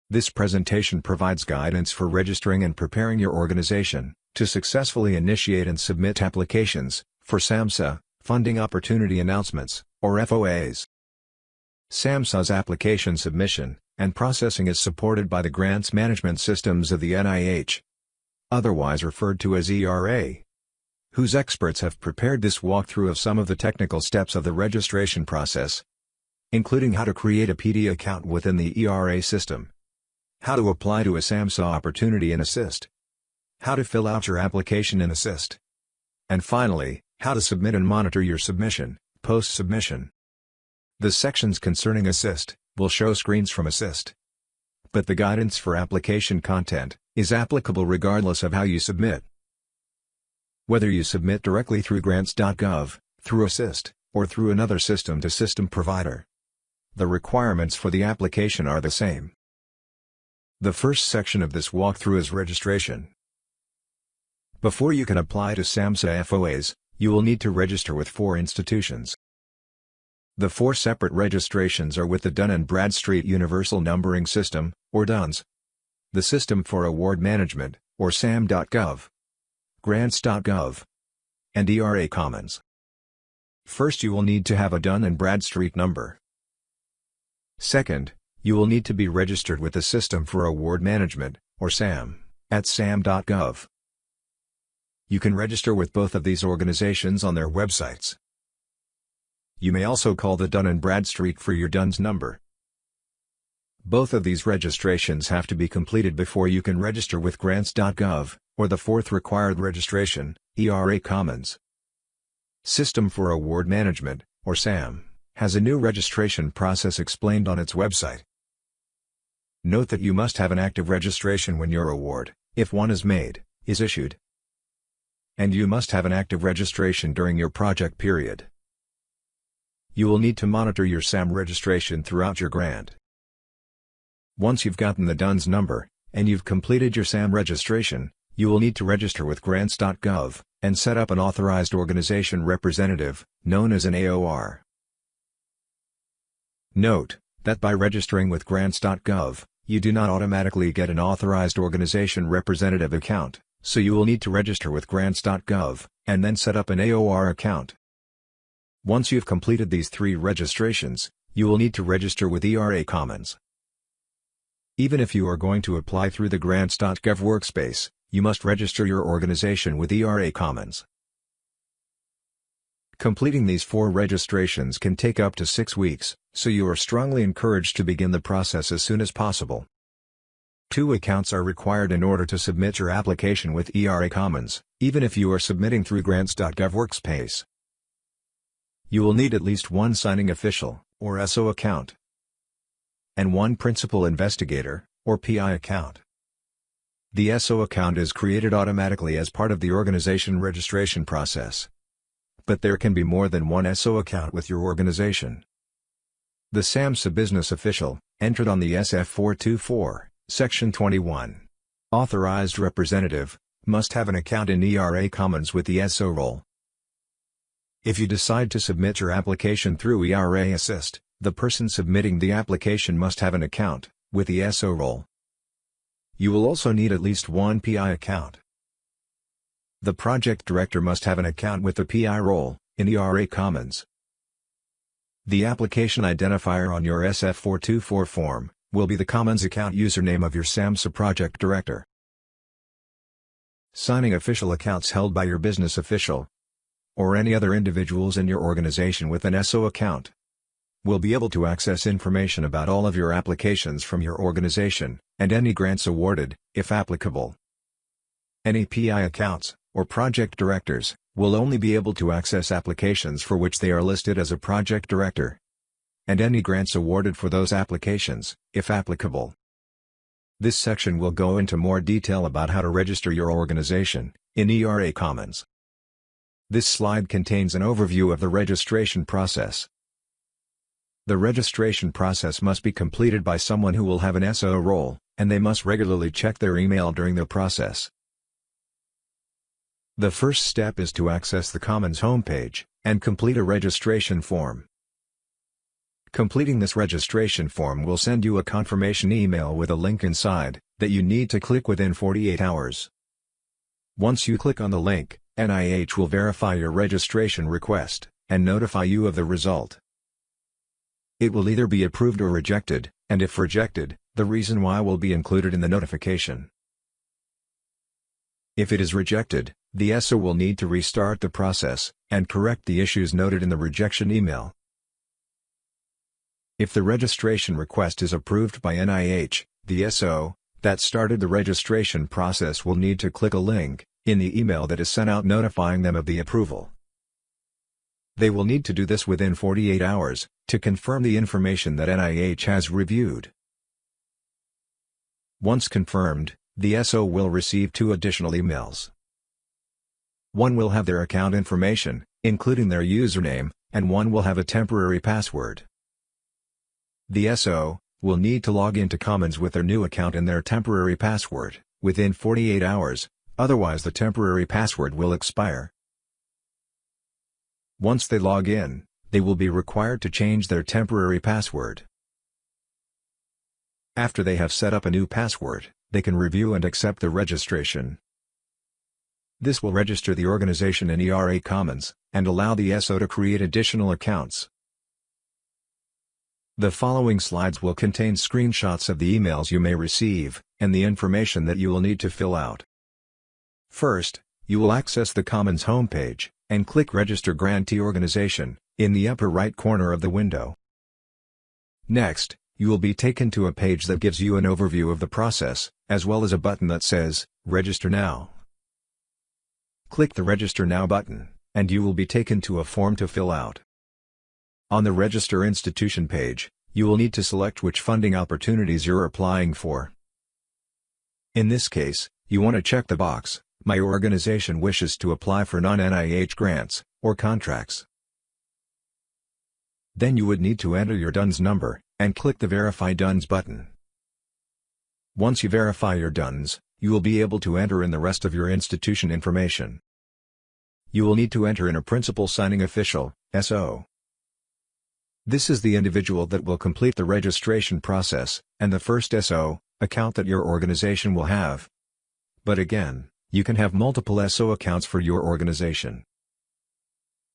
This presentation provides guidance for registering and preparing your organization to successfully initiate and submit applications for SAMHSA, Funding Opportunity Announcements, or FOAs. SAMHSA's application submission and processing is supported by the Grants Management Systems of the NIH, otherwise referred to as ERA, whose experts have prepared this walkthrough of some of the technical steps of the registration process, including how to create a PD account within the ERA system, how to apply to a SAMHSA opportunity in Assist, how to fill out your application in Assist, and finally, how to submit and monitor your submission, post-submission. The sections concerning Assist will show screens from Assist, but the guidance for application content is applicable regardless of how you submit. Whether you submit directly through grants.gov, through Assist, or through another system-to-system provider, the requirements for the application are the same. The first section of this walkthrough is registration. Before you can apply to SAMHSA FOAs, you will need to register with 4 institutions. The 4 separate registrations are with the Dun & Bradstreet Universal Numbering System, or DUNS, the System for Award Management, or SAM.gov, Grants.gov, and ERA Commons. First, you will need to have a Dun & Bradstreet number. Second, you will need to be registered with the System for Award Management, or SAM, at sam.gov. You can register with both of these organizations on their websites. You may also call the Dun & Bradstreet for your DUNS number. Both of these registrations have to be completed before you can register with grants.gov, or the 4th required registration, ERA Commons. System for Award Management, or SAM, has a new registration process explained on its website. Note that you must have an active registration when your award, if one is made, is issued. And you must have an active registration during your project period. You will need to monitor your SAM registration throughout your grant. Once you've gotten the DUNS number, and you've completed your SAM registration, you will need to register with grants.gov, and set up an authorized organization representative, known as an AOR. Note that by registering with grants.gov, you do not automatically get an authorized organization representative account, so you will need to register with grants.gov, and then set up an AOR account. Once you've completed these 3 registrations, you will need to register with ERA Commons. Even if you are going to apply through the grants.gov workspace, you must register your organization with ERA Commons. Completing these 4 registrations can take up to 6 weeks, so you are strongly encouraged to begin the process as soon as possible. 2 accounts are required in order to submit your application with ERA Commons, even if you are submitting through grants.gov workspace. You will need at least 1 signing official, or SO account, and 1 principal investigator, or PI account. The SO account is created automatically as part of the organization registration process, but there can be more than 1 SO account with your organization. The SAMHSA Business Official, entered on the SF 424, Section 21, Authorized Representative, must have an account in ERA Commons with the SO role. If you decide to submit your application through ERA Assist, the person submitting the application must have an account with the SO role. You will also need at least 1 PI account. The project director must have an account with the PI role in ERA Commons. The application identifier on your SF 424 form will be the Commons account username of your SAMHSA project director. Signing official accounts held by your business official, or any other individuals in your organization with an SO account, will be able to access information about all of your applications from your organization, and any grants awarded, if applicable. Any PI accounts, or project directors, will only be able to access applications for which they are listed as a project director, and any grants awarded for those applications, if applicable. This section will go into more detail about how to register your organization in ERA Commons. This slide contains an overview of the registration process. The registration process must be completed by someone who will have an SO role, and they must regularly check their email during the process. The first step is to access the Commons homepage and complete a registration form. Completing this registration form will send you a confirmation email with a link inside, that you need to click within 48 hours. Once you click on the link, NIH will verify your registration request, and notify you of the result. It will either be approved or rejected, and if rejected, the reason why will be included in the notification. If it is rejected, the SO will need to restart the process, and correct the issues noted in the rejection email. If the registration request is approved by NIH, the SO that started the registration process will need to click a link in the email that is sent out notifying them of the approval. They will need to do this within 48 hours, to confirm the information that NIH has reviewed. Once confirmed, the SO will receive 2 additional emails. One will have their account information, including their username, and one will have a temporary password. The SO will need to log into Commons with their new account and their temporary password within 48 hours, otherwise the temporary password will expire. Once they log in, they will be required to change their temporary password. After they have set up a new password, they can review and accept the registration. This will register the organization in ERA Commons, and allow the SO to create additional accounts. The following slides will contain screenshots of the emails you may receive, and the information that you will need to fill out. First, you will access the Commons homepage, and click Register Grantee Organization, in the upper right corner of the window. Next, you will be taken to a page that gives you an overview of the process, as well as a button that says, Register Now. Click the Register Now button, and you will be taken to a form to fill out. On the Register Institution page, you will need to select which funding opportunities you're applying for. In this case, you want to check the box, My organization wishes to apply for non-NIH grants, or contracts. Then you would need to enter your DUNS number, and click the Verify DUNS button. Once you verify your DUNS, you will be able to enter in the rest of your institution information. You will need to enter in a Principal Signing Official, SO. This is the individual that will complete the registration process, and the first SO account that your organization will have. But again, you can have multiple SO accounts for your organization.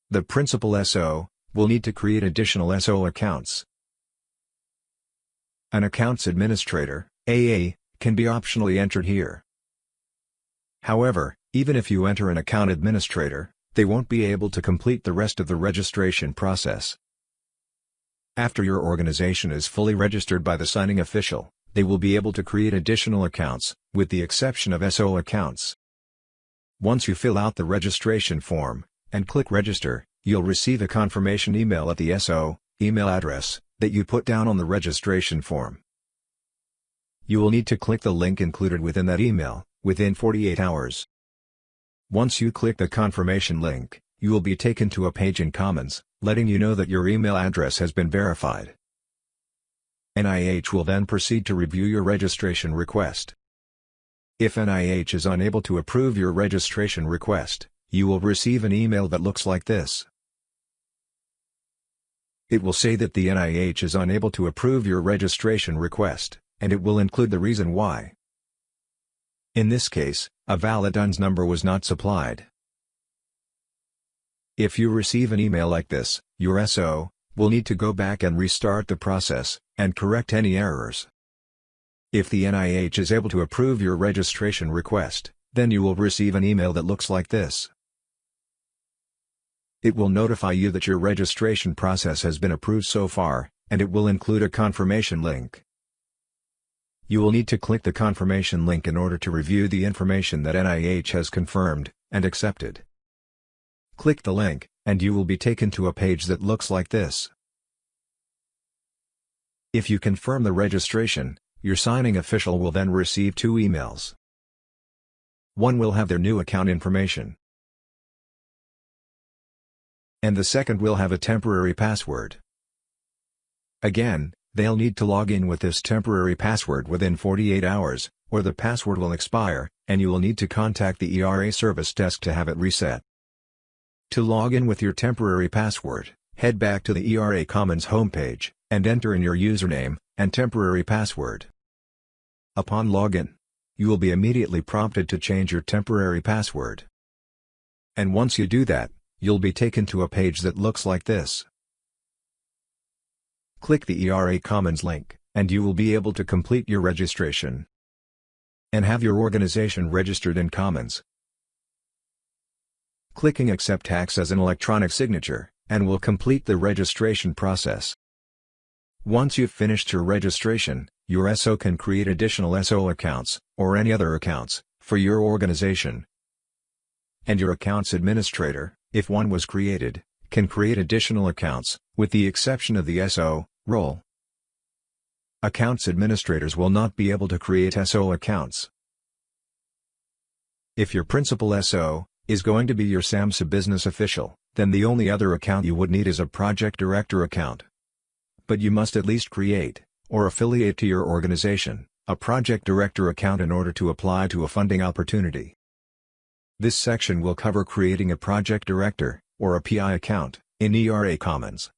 The Principal SO will need to create additional SO accounts. An Accounts Administrator, AA, can be optionally entered here. However, even if you enter an Account Administrator, they won't be able to complete the rest of the registration process. After your organization is fully registered by the signing official, they will be able to create additional accounts, with the exception of SO accounts. Once you fill out the registration form, and click Register, you'll receive a confirmation email at the SO email address that you put down on the registration form. You will need to click the link included within that email, within 48 hours. Once you click the confirmation link, you will be taken to a page in Commons, letting you know that your email address has been verified. NIH will then proceed to review your registration request. If NIH is unable to approve your registration request, you will receive an email that looks like this. It will say that the NIH is unable to approve your registration request, and it will include the reason why. In this case, a valid DUNS number was not supplied. If you receive an email like this, your SO will need to go back and restart the process, and correct any errors. If the NIH is able to approve your registration request, then you will receive an email that looks like this. It will notify you that your registration process has been approved so far, and it will include a confirmation link. You will need to click the confirmation link in order to review the information that NIH has confirmed and accepted. Click the link, and you will be taken to a page that looks like this. If you confirm the registration, your signing official will then receive 2 emails. One will have their new account information, and the second will have a temporary password. Again, they'll need to log in with this temporary password within 48 hours, or the password will expire, and you will need to contact the ERA service desk to have it reset. To log in with your temporary password, head back to the ERA Commons homepage, and enter in your username and temporary password. Upon login, you will be immediately prompted to change your temporary password. And once you do that, you'll be taken to a page that looks like this. Click the ERA Commons link, and you will be able to complete your registration and have your organization registered in Commons. Clicking Accept acts as an electronic signature, and will complete the registration process. Once you've finished your registration, your SO can create additional SO accounts, or any other accounts, for your organization. And your accounts administrator, if one was created, can create additional accounts, with the exception of the SO role. Accounts administrators will not be able to create SO accounts. If your principal SO is going to be your SAMHSA business official, then the only other account you would need is a project director account. But you must at least create, or affiliate to your organization, a project director account in order to apply to a funding opportunity. This section will cover creating a project director, or a PI account, in ERA Commons.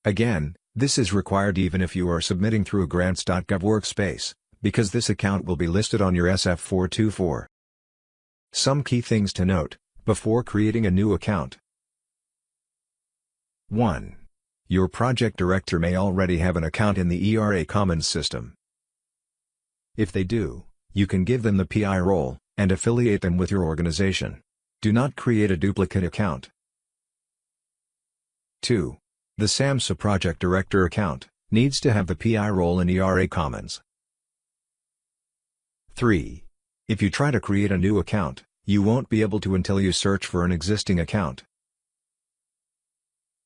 Again, this is required even if you are submitting through grants.gov workspace, because this account will be listed on your SF424. Some key things to note before creating a new account. 1. Your project director may already have an account in the ERA Commons system. If they do, you can give them the PI role, and affiliate them with your organization. Do not create a duplicate account. 2. The SAMHSA project director account needs to have the PI role in ERA Commons. 3. If you try to create a new account, you won't be able to until you search for an existing account.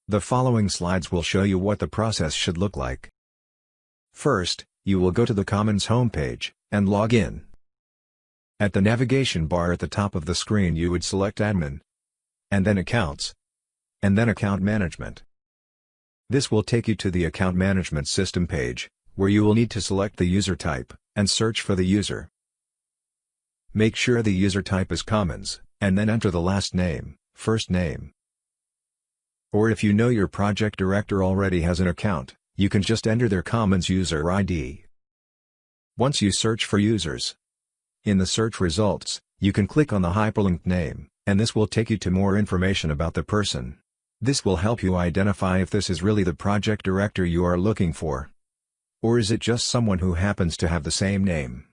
The following slides will show you what the process should look like. First, you will go to the Commons homepage, and log in. At the navigation bar at the top of the screen you would select Admin, and then Accounts, and then Account Management. This will take you to the Account Management System page, where you will need to select the user type, and search for the user. Make sure the user type is Commons, and then enter the last name, first name. Or if you know your project director already has an account, you can just enter their Commons user ID. Once you search for users, in the search results, you can click on the hyperlinked name, and this will take you to more information about the person. This will help you identify if this is really the project director you are looking for. Or is it just someone who happens to have the same name?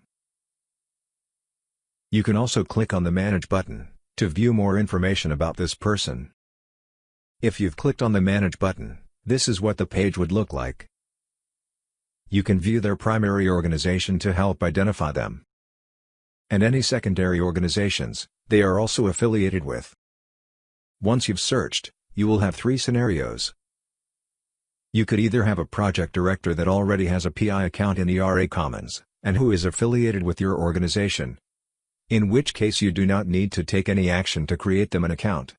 You can also click on the Manage button, to view more information about this person. If you've clicked on the Manage button, this is what the page would look like. You can view their primary organization to help identify them, and any secondary organizations they are also affiliated with. Once you've searched, you will have 3 scenarios. You could either have a project director that already has a PI account in ERA Commons, and who is affiliated with your organization, in which case you do not need to take any action to create them an account.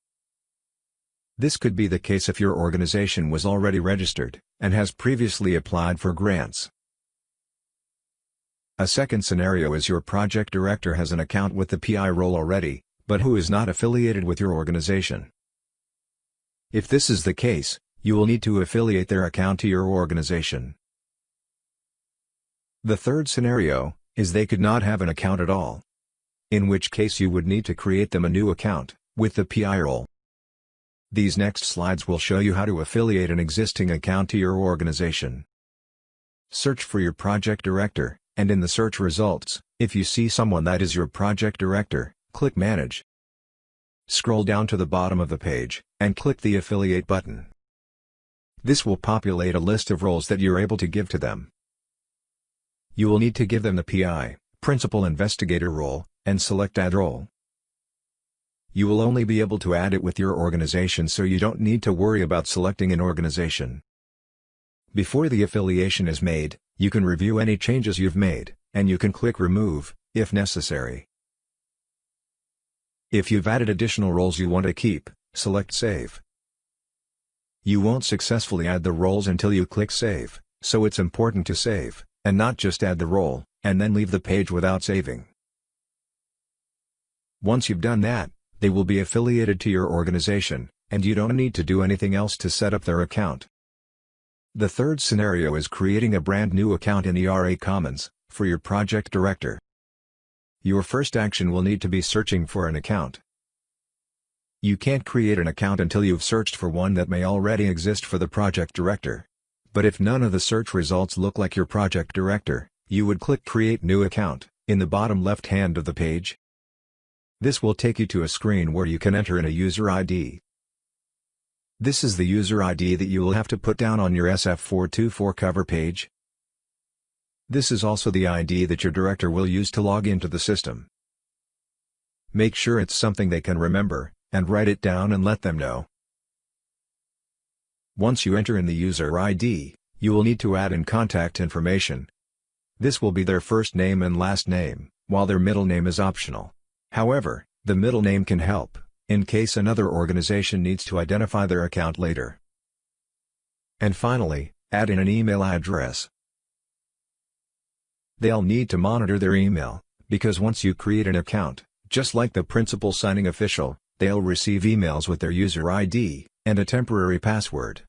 This could be the case if your organization was already registered, and has previously applied for grants. A second scenario is your project director has an account with the PI role already, but who is not affiliated with your organization. If this is the case, you will need to affiliate their account to your organization. The third scenario is they could not have an account at all, in which case you would need to create them a new account with the PI role. These next slides will show you how to affiliate an existing account to your organization. Search for your project director, and in the search results, if you see someone that is your project director, click Manage. Scroll down to the bottom of the page, and click the Affiliate button. This will populate a list of roles that you're able to give to them. You will need to give them the PI, Principal Investigator role, and select Add Role. You will only be able to add it with your organization, so you don't need to worry about selecting an organization. Before the affiliation is made, you can review any changes you've made, and you can click Remove, if necessary. If you've added additional roles you want to keep, select Save. You won't successfully add the roles until you click Save, so it's important to save, and not just add the role, and then leave the page without saving. Once you've done that, they will be affiliated to your organization, and you don't need to do anything else to set up their account. The third scenario is creating a brand new account in ERA Commons for your project director. Your first action will need to be searching for an account. You can't create an account until you've searched for one that may already exist for the project director. But if none of the search results look like your project director, you would click Create New Account in the bottom left hand of the page. This will take you to a screen where you can enter in a user ID. This is the user ID that you will have to put down on your SF424 cover page. This is also the ID that your director will use to log into the system. Make sure it's something they can remember, and write it down and let them know. Once you enter in the user ID, you will need to add in contact information. This will be their first name and last name, while their middle name is optional. However, the middle name can help, in case another organization needs to identify their account later. And finally, add in an email address. They'll need to monitor their email, because once you create an account, just like the principal signing official, they'll receive emails with their user ID and a temporary password.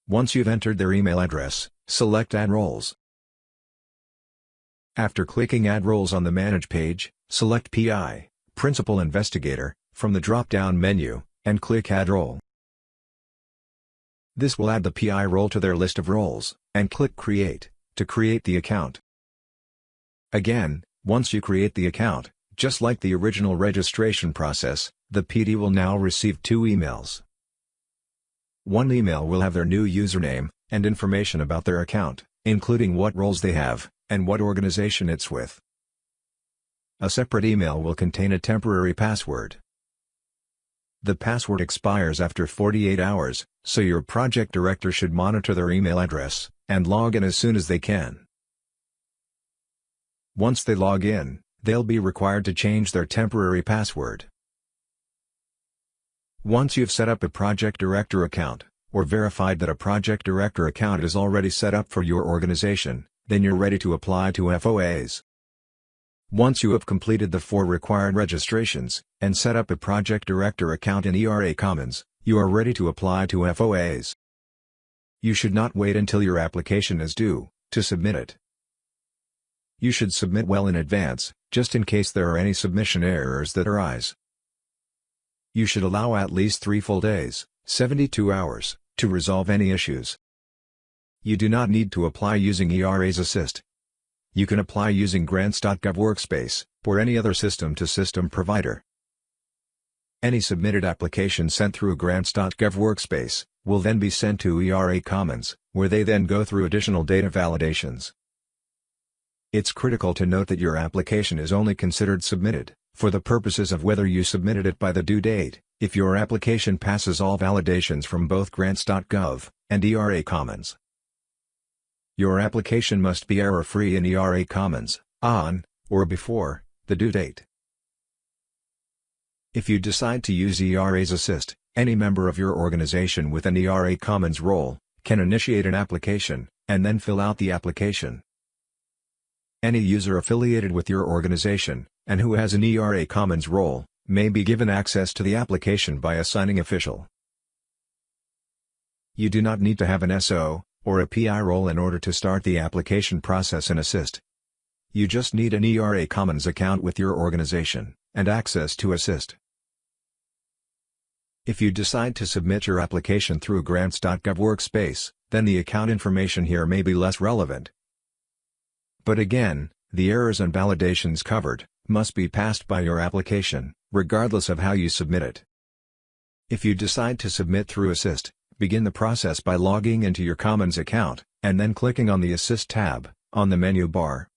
Once you've entered their email address, select Add Roles. After clicking Add Roles on the Manage page, select PI, Principal Investigator, from the drop-down menu, and click Add Role. This will add the PI role to their list of roles, and click Create, to create the account. Again, once you create the account, just like the original registration process, the PD will now receive two emails. One email will have their new username, and information about their account, including what roles they have, and what organization it's with. A separate email will contain a temporary password. The password expires after 48 hours, so your project director should monitor their email address, and log in as soon as they can. Once they log in, they'll be required to change their temporary password. Once you've set up a project director account, or verified that a project director account is already set up for your organization, then you're ready to apply to FOAs. Once you have completed the 4 required registrations, and set up a project director account in ERA Commons, you are ready to apply to FOAs. You should not wait until your application is due, to submit it. You should submit well in advance, just in case there are any submission errors that arise. You should allow at least 3 full days, 72 hours, to resolve any issues. You do not need to apply using ERA's Assist. You can apply using Grants.gov Workspace, or any other system-to-system provider. Any submitted application sent through Grants.gov Workspace will then be sent to ERA Commons, where they then go through additional data validations. It's critical to note that your application is only considered submitted for the purposes of whether you submitted it by the due date, if your application passes all validations from both Grants.gov and ERA Commons. Your application must be error-free in ERA Commons, on, or before, the due date. If you decide to use ERA's Assist, any member of your organization with an ERA Commons role can initiate an application, and then fill out the application. Any user affiliated with your organization, and who has an ERA Commons role, may be given access to the application by a signing official. You do not need to have an SO, or a PI role in order to start the application process in Assist. You just need an ERA Commons account with your organization, and access to Assist. If you decide to submit your application through Grants.gov Workspace, then the account information here may be less relevant. But again, the errors and validations covered must be passed by your application, regardless of how you submit it. If you decide to submit through Assist, begin the process by logging into your Commons account, and then clicking on the Assist tab on the menu bar.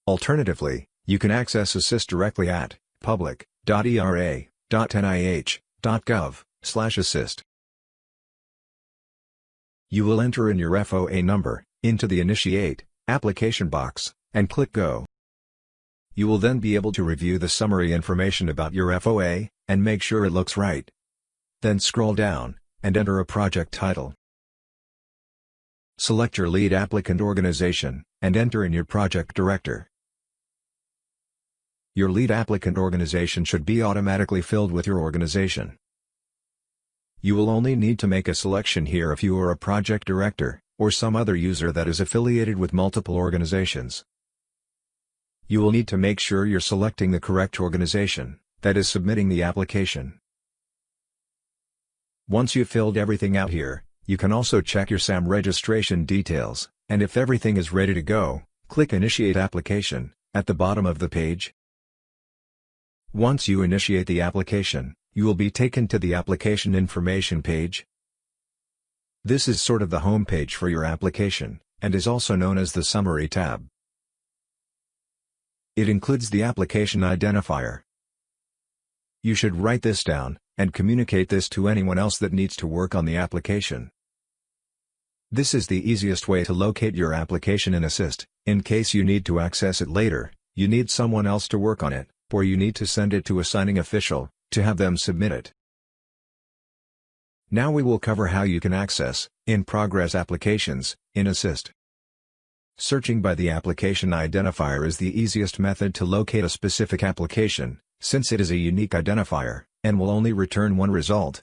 Alternatively, you can access Assist directly at public.era.nih.gov/assist. You will enter in your FOA number into the Initiate application box, and click Go. You will then be able to review the summary information about your FOA, and make sure it looks right. Then scroll down, and enter a project title. Select your lead applicant organization, and enter in your project director. Your lead applicant organization should be automatically filled with your organization. You will only need to make a selection here if you are a project director, or some other user that is affiliated with multiple organizations. You will need to make sure you're selecting the correct organization that is submitting the application. Once you've filled everything out here, you can also check your SAM registration details, and if everything is ready to go, click Initiate Application at the bottom of the page. Once you initiate the application, you will be taken to the application information page. This is sort of the home page for your application, and is also known as the Summary tab. It includes the application identifier. You should write this down, and communicate this to anyone else that needs to work on the application. This is the easiest way to locate your application in Assist. In case you need to access it later, you need someone else to work on it, or you need to send it to a signing official, to have them submit it. Now we will cover how you can access in-progress applications in Assist. Searching by the application identifier is the easiest method to locate a specific application, since it is a unique identifier, and will only return one result.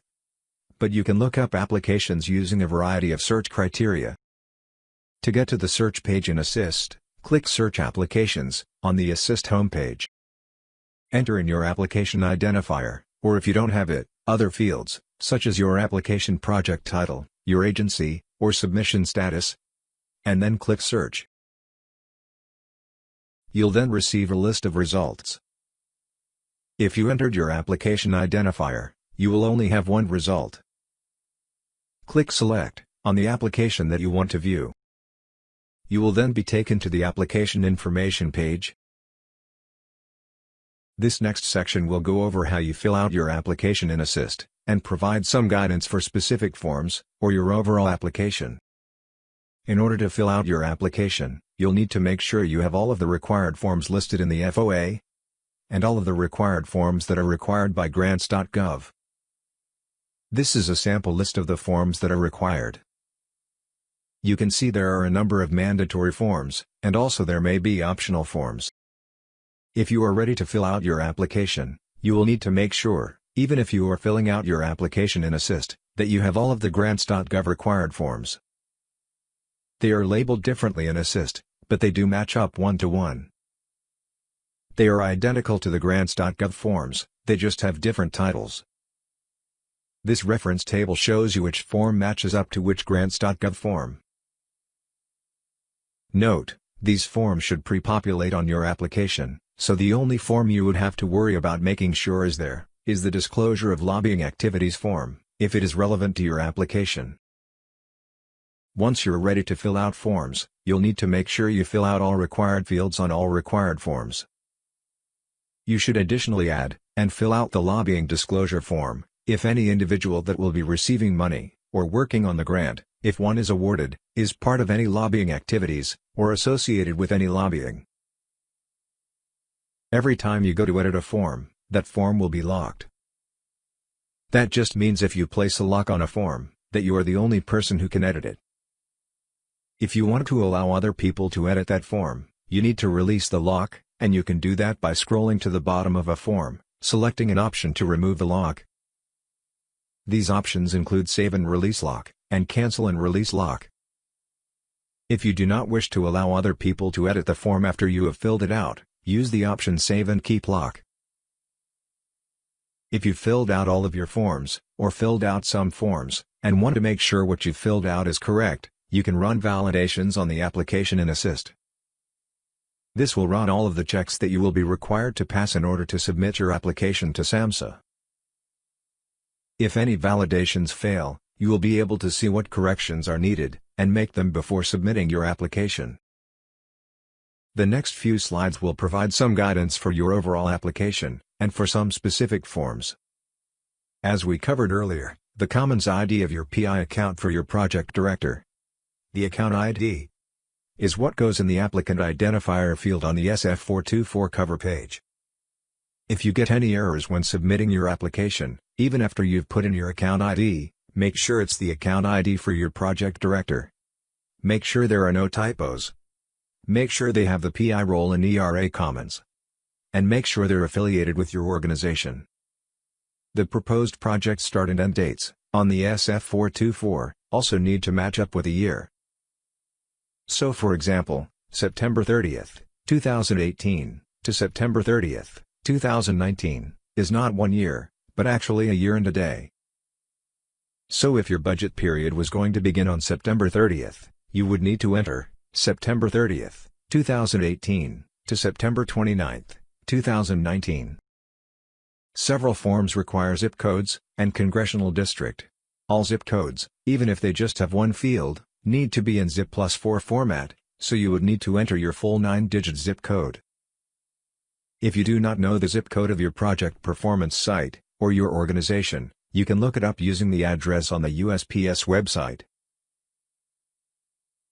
But you can look up applications using a variety of search criteria. To get to the search page in Assist, click Search Applications on the Assist homepage. Enter in your application identifier, or if you don't have it, other fields, such as your application project title, your agency, or submission status, and then click Search. You'll then receive a list of results. If you entered your application identifier, you will only have one result. Click Select on the application that you want to view. You will then be taken to the application information page. This next section will go over how you fill out your application in Assist, and provide some guidance for specific forms, or your overall application. In order to fill out your application, you'll need to make sure you have all of the required forms listed in the FOA, and all of the required forms that are required by grants.gov. This is a sample list of the forms that are required. You can see there are a number of mandatory forms, and also there may be optional forms. If you are ready to fill out your application, you will need to make sure, even if you are filling out your application in Assist, that you have all of the grants.gov required forms. They are labeled differently in Assist, but they do match up one-to-one. They are identical to the grants.gov forms, they just have different titles. This reference table shows you which form matches up to which grants.gov form. Note, these forms should pre-populate on your application, so the only form you would have to worry about making sure is the Disclosure of Lobbying Activities form, if it is relevant to your application. Once you're ready to fill out forms, you'll need to make sure you fill out all required fields on all required forms. You should additionally add, and fill out the lobbying disclosure form, if any individual that will be receiving money, or working on the grant, if one is awarded, is part of any lobbying activities, or associated with any lobbying. Every time you go to edit a form, that form will be locked. That just means if you place a lock on a form, that you are the only person who can edit it. If you want to allow other people to edit that form, you need to release the lock, and you can do that by scrolling to the bottom of a form, selecting an option to remove the lock. These options include Save and Release Lock, and Cancel and Release Lock. If you do not wish to allow other people to edit the form after you have filled it out, use the option Save and Keep Lock. If you filled out all of your forms, or filled out some forms, and want to make sure what you filled out is correct, you can run validations on the application in Assist. This will run all of the checks that you will be required to pass in order to submit your application to SAMHSA. If any validations fail, you will be able to see what corrections are needed, and make them before submitting your application. The next few slides will provide some guidance for your overall application, and for some specific forms. As we covered earlier, the Commons ID of your PI account for your project director. The account ID is what goes in the applicant identifier field on the SF424 cover page. If you get any errors when submitting your application, even after you've put in your account ID, make sure it's the account ID for your project director. Make sure there are no typos. Make sure they have the PI role in ERA Commons. And make sure they're affiliated with your organization. The proposed project start and end dates, on the SF424, also need to match up with a year. So for example, September 30th, 2018, to September 30th, 2019, is not 1 year, but actually a year and a day. So if your budget period was going to begin on September 30th, you would need to enter September 30th, 2018, to September 29th, 2019. Several forms require zip codes and congressional district. All zip codes, even if they just have one field, need to be in zip+4 format, so you would need to enter your full 9-digit zip code. If you do not know the zip code of your project performance site, or your organization, you can look it up using the address on the USPS website.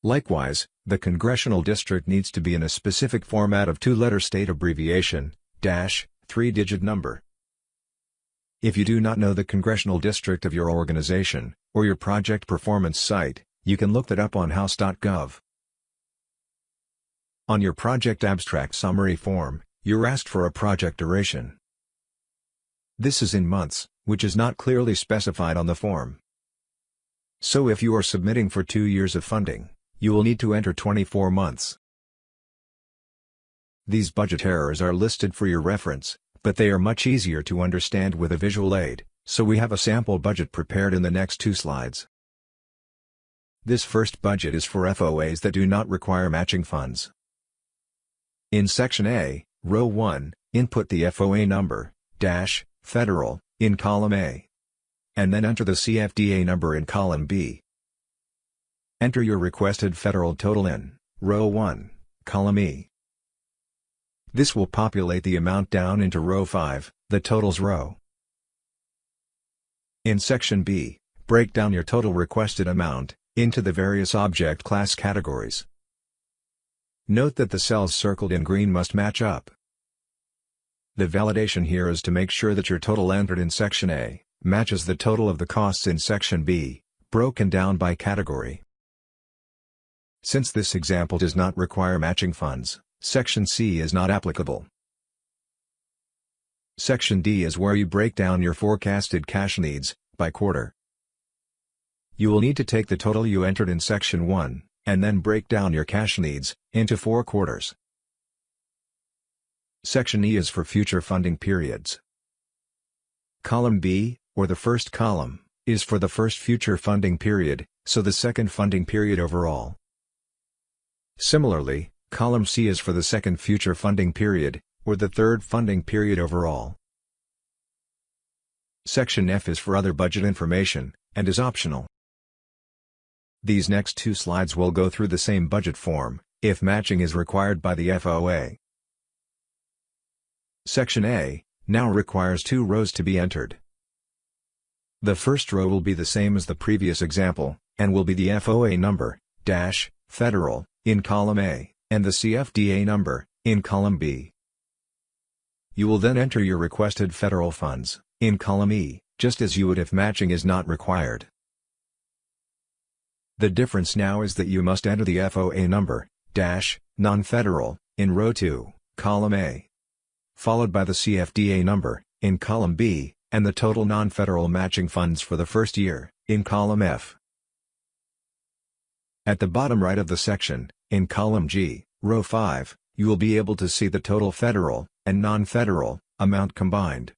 Likewise, the congressional district needs to be in a specific format of 2-letter state abbreviation, dash, 3-digit number. If you do not know the congressional district of your organization, or your project performance site, you can look that up on house.gov. On your project abstract summary form, you're asked for a project duration. This is in months, which is not clearly specified on the form. So if you are submitting for 2 years of funding, you will need to enter 24 months. These budget errors are listed for your reference, but they are much easier to understand with a visual aid, so we have a sample budget prepared in the next 2 slides. This first budget is for FOAs that do not require matching funds. In Section A, Row 1, input the FOA number, dash, federal, in column A. And then enter the CFDA number in column B. Enter your requested federal total in Row 1, column E. This will populate the amount down into Row 5, the totals row. In Section B, break down your total requested amount into the various object class categories. Note that the cells circled in green must match up. The validation here is to make sure that your total entered in Section A matches the total of the costs in Section B, broken down by category. Since this example does not require matching funds, Section C is not applicable. Section D is where you break down your forecasted cash needs by quarter. You will need to take the total you entered in Section 1, and then break down your cash needs into 4 quarters. Section E is for future funding periods. Column B, or the first column, is for the first future funding period, so the second funding period overall. Similarly, column C is for the second future funding period, or the third funding period overall. Section F is for other budget information, and is optional. These next 2 slides will go through the same budget form, if matching is required by the FOA. Section A now requires 2 rows to be entered. The first row will be the same as the previous example, and will be the FOA number, dash, federal, in column A, and the CFDA number, in column B. You will then enter your requested federal funds, in column E, just as you would if matching is not required. The difference now is that you must enter the FOA number, dash, non-federal, in row 2, column A, followed by the CFDA number, in column B, and the total non-federal matching funds for the first year, in column F. At the bottom right of the section, in column G, row 5, you will be able to see the total federal and non-federal amount combined.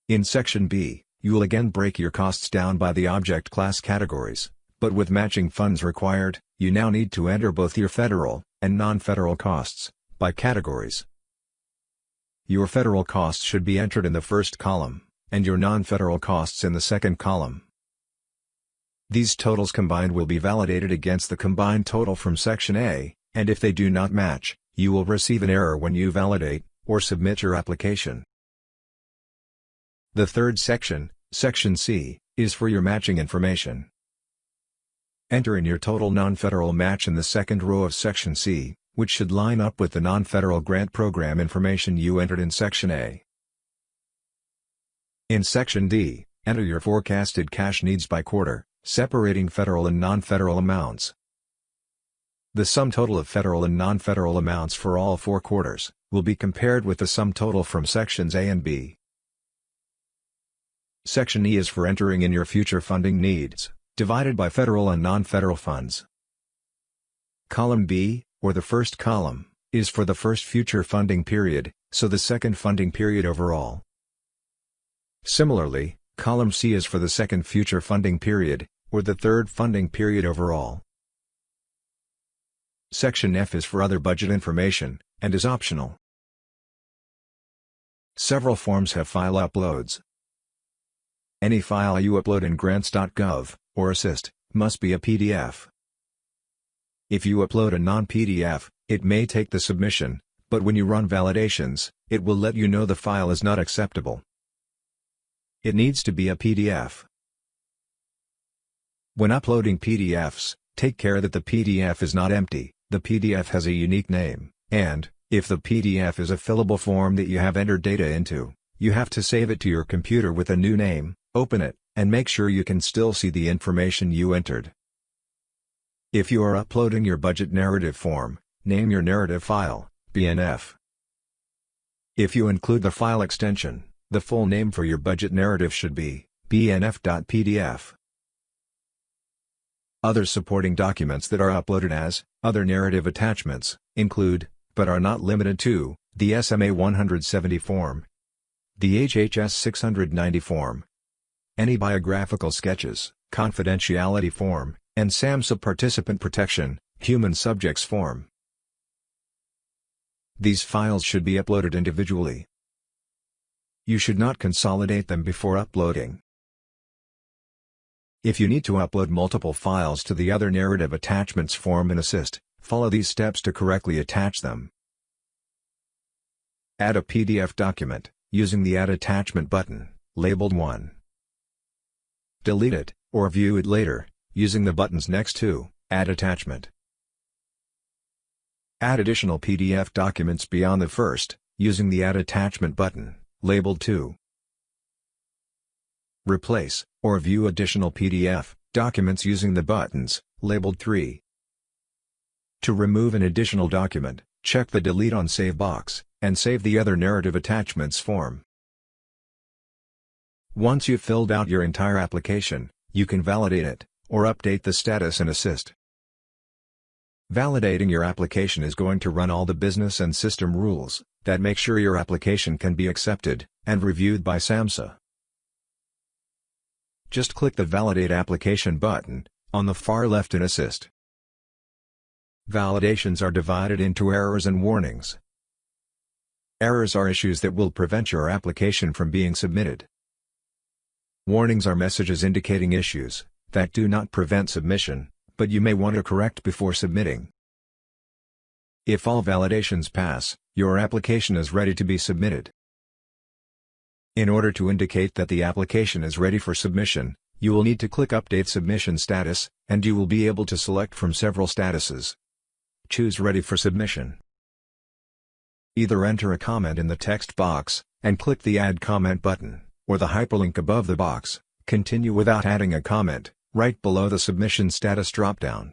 In Section B, you will again break your costs down by the object class categories, but with matching funds required, you now need to enter both your federal and non-federal costs by categories. Your federal costs should be entered in the first column, and your non-federal costs in the second column. These totals combined will be validated against the combined total from Section A, and if they do not match, you will receive an error when you validate or submit your application. The third section, Section C, is for your matching information. Enter in your total non-federal match in the second row of Section C, which should line up with the non-federal grant program information you entered in Section A. In Section D, enter your forecasted cash needs by quarter, separating federal and non-federal amounts. The sum total of federal and non-federal amounts for all 4 quarters will be compared with the sum total from Sections A and B. Section E is for entering in your future funding needs, divided by federal and non-federal funds. Column B, or the first column, is for the first future funding period, so the second funding period overall. Similarly, column C is for the second future funding period, or the third funding period overall. Section F is for other budget information, and is optional. Several forms have file uploads. Any file you upload in grants.gov, or assist, must be a PDF. If you upload a non-PDF, it may take the submission, but when you run validations, it will let you know the file is not acceptable. It needs to be a PDF. When uploading PDFs, take care that the PDF is not empty, the PDF has a unique name, and, if the PDF is a fillable form that you have entered data into, you have to save it to your computer with a new name, open it, and make sure you can still see the information you entered. If you are uploading your budget narrative form, name your narrative file, BNF. If you include the file extension, the full name for your budget narrative should be bnf.pdf. Other supporting documents that are uploaded as other narrative attachments include, but are not limited to, the SMA 170 form, the HHS 690 form, any biographical sketches, confidentiality form, and SAMHSA participant protection, human subjects form. These files should be uploaded individually. You should not consolidate them before uploading. If you need to upload multiple files to the other narrative attachments form in Assist, follow these steps to correctly attach them. Add a PDF document, using the Add Attachment button, labeled 1. Delete it, or view it later, using the buttons next to Add Attachment. Add additional PDF documents beyond the first, using the Add Attachment button, labeled 2. Replace, or view additional PDF documents using the buttons, labeled 3. To remove an additional document, check the Delete on Save box, and save the other narrative attachments form. Once you've filled out your entire application, you can validate it, or update the status in Assist. Validating your application is going to run all the business and system rules that make sure your application can be accepted and reviewed by SAMHSA. Just click the Validate Application button on the far left in Assist. Validations are divided into errors and warnings. Errors are issues that will prevent your application from being submitted. Warnings are messages indicating issues that do not prevent submission, but you may want to correct before submitting. If all validations pass, your application is ready to be submitted. In order to indicate that the application is ready for submission, you will need to click Update Submission Status, and you will be able to select from several statuses. Choose Ready for Submission. Either enter a comment in the text box, and click the Add Comment button, or the hyperlink above the box, Continue without adding a comment, right below the Submission Status dropdown.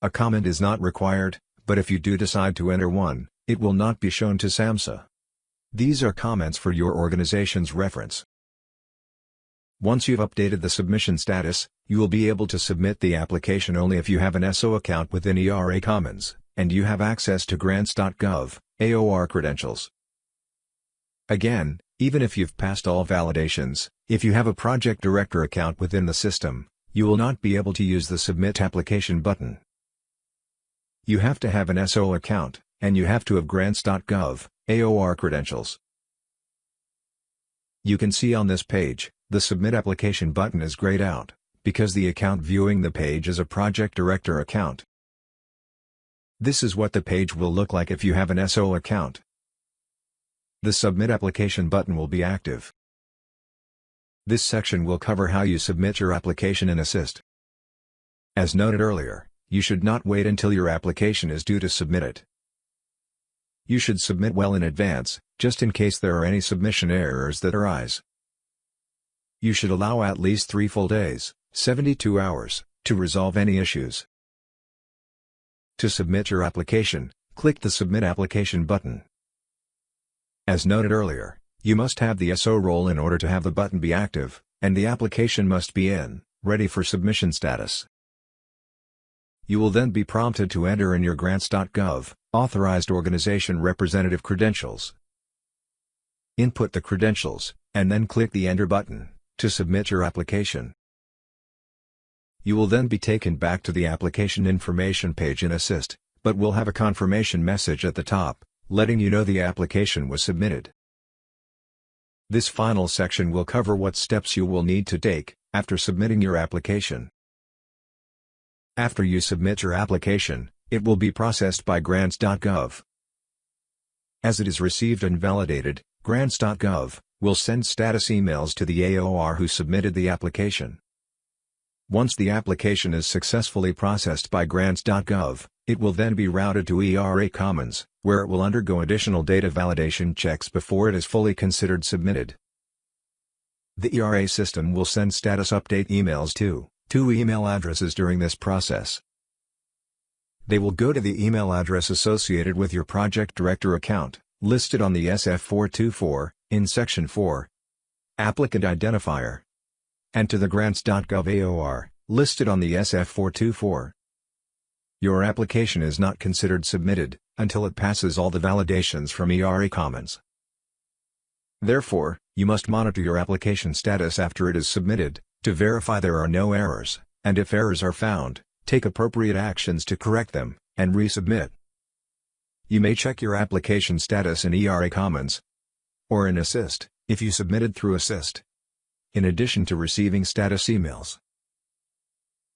A comment is not required, but if you do decide to enter one, it will not be shown to SAMHSA. These are comments for your organization's reference. Once you've updated the submission status, you will be able to submit the application only if you have an SO account within ERA Commons, and you have access to grants.gov, AOR credentials. Again, even if you've passed all validations, if you have a project director account within the system, you will not be able to use the Submit Application button. You have to have an SO account, and you have to have grants.gov, AOR credentials. You can see on this page, the Submit Application button is grayed out, because the account viewing the page is a project director account. This is what the page will look like if you have an SO account. The Submit Application button will be active. This section will cover how you submit your application in Assist. As noted earlier, you should not wait until your application is due to submit it. You should submit well in advance, just in case there are any submission errors that arise. You should allow at least 3 full days, 72 hours, to resolve any issues. To submit your application, click the Submit Application button. As noted earlier, You must have the SO role in order to have the button be active, and the application must be in, ready for submission status. You will then be prompted to enter in your grants.gov authorized organization representative credentials. Input the credentials, and then click the Enter button to submit your application. You will then be taken back to the application information page in Assist, but will have a confirmation message at the top, letting you know the application was submitted. This final section will cover what steps you will need to take after submitting your application. After you submit your application, it will be processed by grants.gov. As it is received and validated, grants.gov will send status emails to the AOR who submitted the application. Once the application is successfully processed by grants.gov, it will then be routed to ERA Commons, where it will undergo additional data validation checks before it is fully considered submitted. The ERA system will send status update emails to two email addresses during this process. They will go to the email address associated with your project director account, listed on the SF424, in Section 4, Applicant Identifier, and to the grants.gov AOR, listed on the SF424. Your application is not considered submitted until it passes all the validations from ERA Commons. Therefore, you must monitor your application status after it is submitted, to verify there are no errors, and if errors are found, take appropriate actions to correct them, and resubmit. You may check your application status in ERA Commons or in Assist, if you submitted through Assist, in addition to receiving status emails.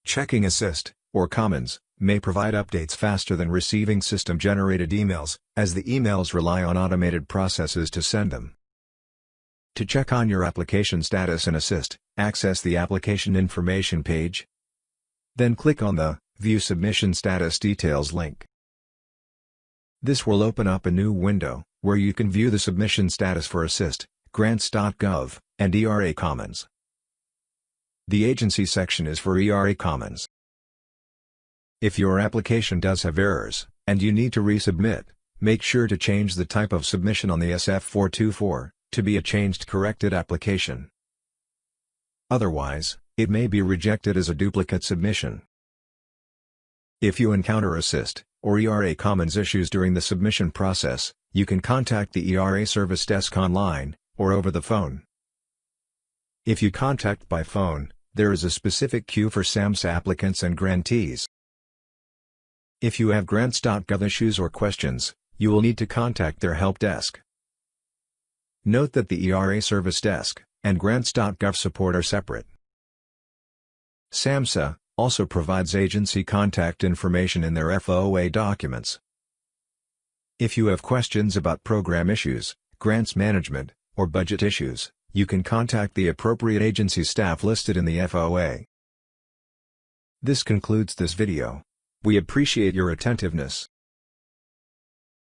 Checking Assist, or Commons, may provide updates faster than receiving system-generated emails, as the emails rely on automated processes to send them. To check on your application status in Assist, access the Application Information page. Then click on the View Submission Status Details link. This will open up a new window, where you can view the submission status for Assist, grants.gov, and ERA Commons. The Agency section is for ERA Commons. If your application does have errors, and you need to resubmit, make sure to change the type of submission on the SF424, to be a changed corrected application. Otherwise, it may be rejected as a duplicate submission. If you encounter Assist, or ERA Commons issues during the submission process, you can contact the ERA Service Desk online, or over the phone. If you contact by phone, there is a specific queue for SAMHSA applicants and grantees. If you have grants.gov issues or questions, you will need to contact their help desk. Note that the ERA Service Desk and grants.gov support are separate. SAMHSA also provides agency contact information in their FOA documents. If you have questions about program issues, grants management, or budget issues, you can contact the appropriate agency staff listed in the FOA. This concludes this video. We appreciate your attentiveness.